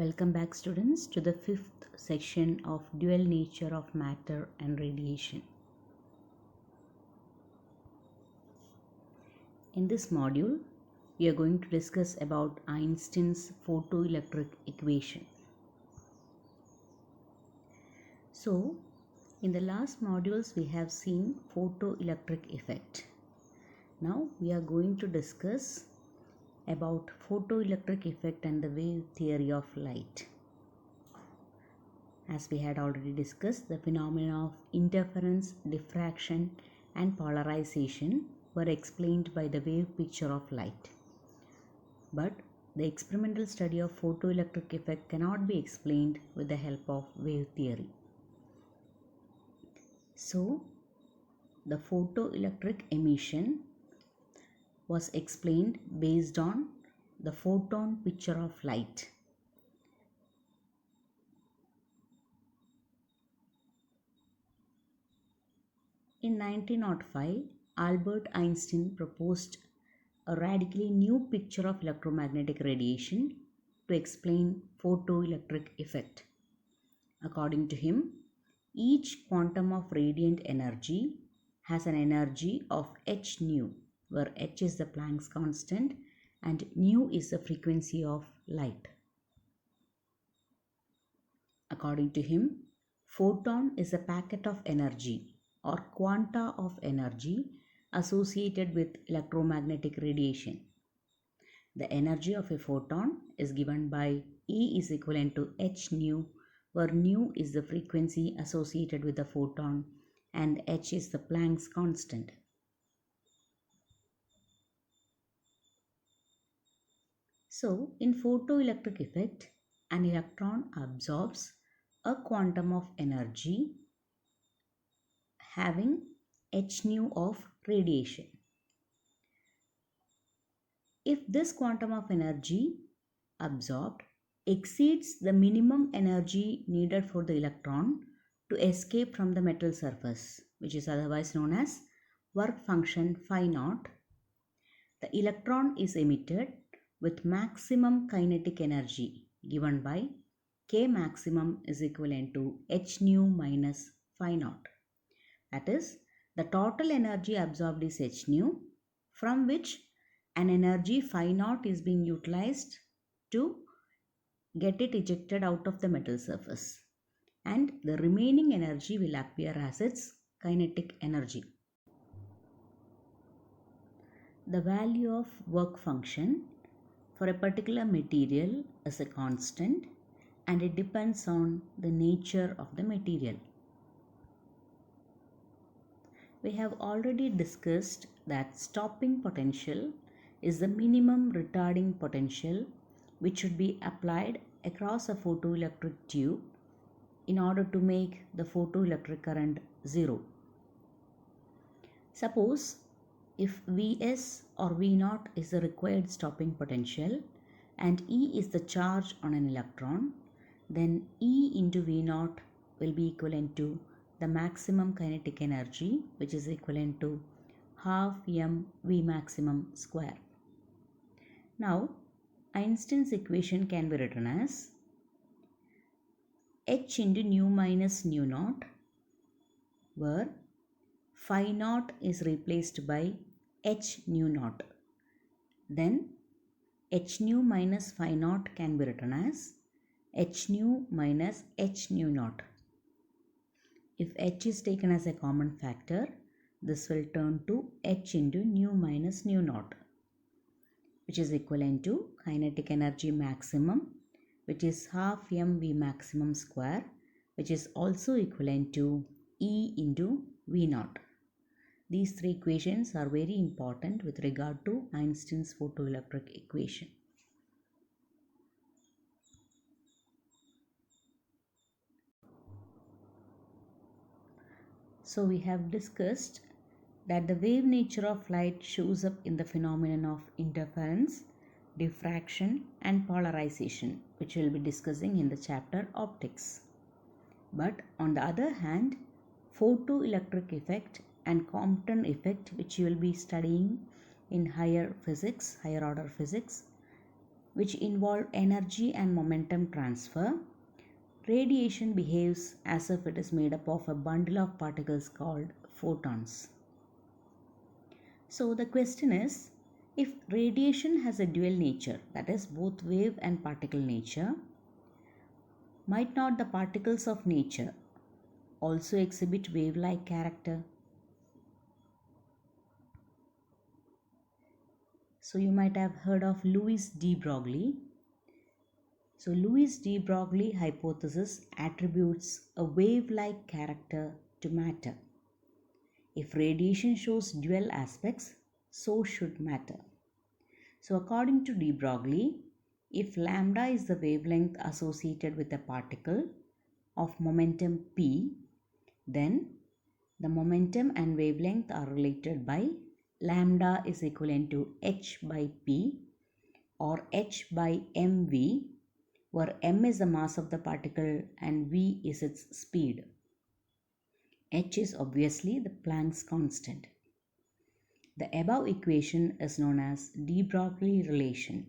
Welcome back, students, to the fifth section of dual nature of matter and radiation. In this module, we are going to discuss about Einstein's photoelectric equation. So, in the last modules, we have seen photoelectric effect. Now, we are going to discuss about photoelectric effect and the wave theory of light. As we had already discussed, the phenomena of interference, diffraction and polarization were explained by the wave picture of light. But the experimental study of photoelectric effect cannot be explained with the help of wave theory. So, the photoelectric emission was explained based on the photon picture of light. In 1905, Albert Einstein proposed a radically new picture of electromagnetic radiation to explain photoelectric effect. According to him, each quantum of radiant energy has an energy of h nu, where h is the Planck's constant and nu is the frequency of light. According to him, photon is a packet of energy or quanta of energy associated with electromagnetic radiation. The energy of a photon is given by E is equivalent to h nu, where nu is the frequency associated with the photon and h is the Planck's constant. So, in photoelectric effect, an electron absorbs a quantum of energy having h nu of radiation. If this quantum of energy absorbed exceeds the minimum energy needed for the electron to escape from the metal surface, which is otherwise known as work function phi naught, the electron is emitted with maximum kinetic energy given by K maximum is equivalent to h nu minus phi naught. That is, the total energy absorbed is h nu, from which an energy phi naught is being utilized to get it ejected out of the metal surface, and the remaining energy will appear as its kinetic energy. The value of work function for a particular material is a constant and it depends on the nature of the material. We have already discussed that stopping potential is the minimum retarding potential which should be applied across a photoelectric tube in order to make the photoelectric current zero. Suppose if Vs or V0 is the required stopping potential and E is the charge on an electron, then E into V0 will be equivalent to the maximum kinetic energy, which is equivalent to half m V maximum square. Now, Einstein's equation can be written as h into nu minus nu naught, where phi naught is replaced by h nu naught. Then h nu minus phi naught can be written as h nu minus h nu naught. If h is taken as a common factor, this will turn to h into nu minus nu naught, which is equivalent to kinetic energy maximum, which is half m V maximum square, which is also equivalent to E into V naught. These three equations are very important with regard to Einstein's photoelectric equation. So we have discussed that the wave nature of light shows up in the phenomenon of interference, diffraction and polarization, which we will be discussing in the chapter optics. But on the other hand, photoelectric effect and Compton effect, which you will be studying in higher physics, higher order physics, which involve energy and momentum transfer, radiation behaves as if it is made up of a bundle of particles called photons. So the question is, if radiation has a dual nature, that is both wave and particle nature, might not the particles of nature also exhibit wave-like character? So you might have heard of Louis de Broglie. So Louis de Broglie hypothesis attributes a wave-like character to matter. If radiation shows dual aspects, so should matter. So according to de Broglie, if lambda is the wavelength associated with a particle of momentum p, then the momentum and wavelength are related by lambda is equivalent to h by p or h by mv, where m is the mass of the particle and v is its speed. H is obviously the Planck's constant. The above equation is known as de Broglie relation,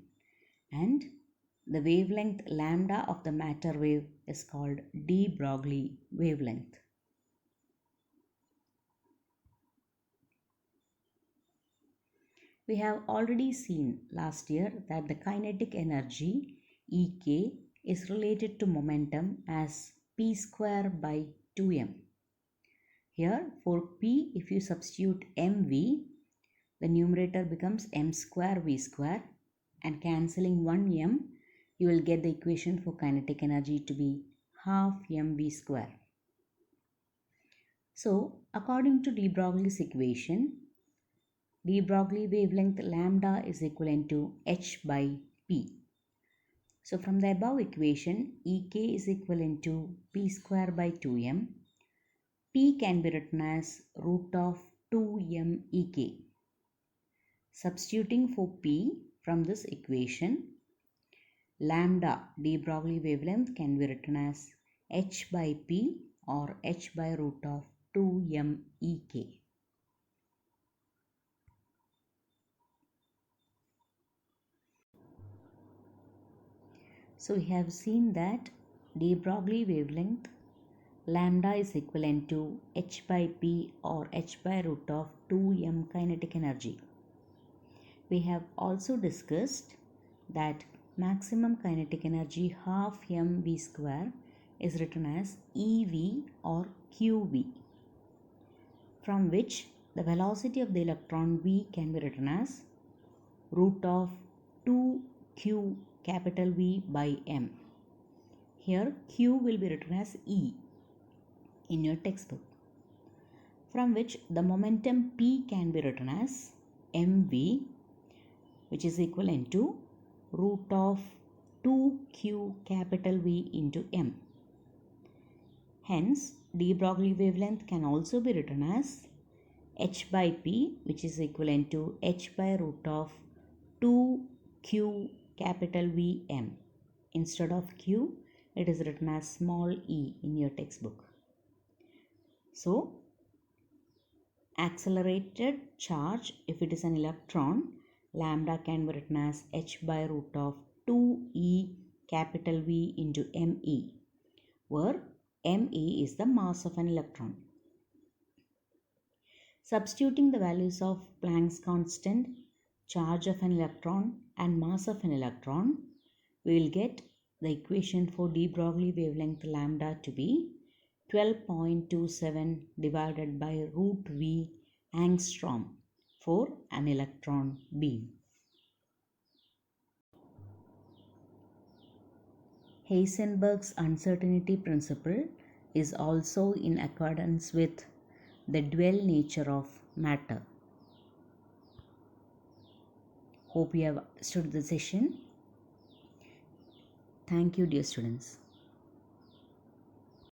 and the wavelength lambda of the matter wave is called de Broglie wavelength. We have already seen last year that the kinetic energy Ek is related to momentum as p square by 2m. Here for p, if you substitute mv, the numerator becomes m square v square, and cancelling 1m, you will get the equation for kinetic energy to be half mv square. So according to de Broglie's equation, de Broglie wavelength lambda is equivalent to h by p. So from the above equation, Ek is equivalent to p square by 2m. P can be written as root of 2m Ek. Substituting for P from this equation, lambda de Broglie wavelength can be written as h by P or h by root of 2m Ek. So we have seen that de Broglie wavelength lambda is equivalent to h by P or h by root of 2m kinetic energy. We have also discussed that maximum kinetic energy half mv square is written as EV or QV, from which the velocity of the electron V can be written as root of 2q capital V by m. Here Q will be written as E in your textbook, from which the momentum P can be written as mv, which is equivalent to root of 2q capital V into m. Hence, de Broglie wavelength can also be written as h by p, which is equivalent to h by root of 2q capital V m. Instead of q, it is written as small e in your textbook. So, accelerated charge, if it is an electron, lambda can be written as h by root of 2e capital V into me, where me is the mass of an electron. Substituting the values of Planck's constant, charge of an electron and mass of an electron, we will get the equation for de Broglie wavelength lambda to be 12.27 divided by root V angstrom for an electron beam. Heisenberg's uncertainty principle is also in accordance with the dual nature of matter. Hope you have understood the session. Thank you, dear students.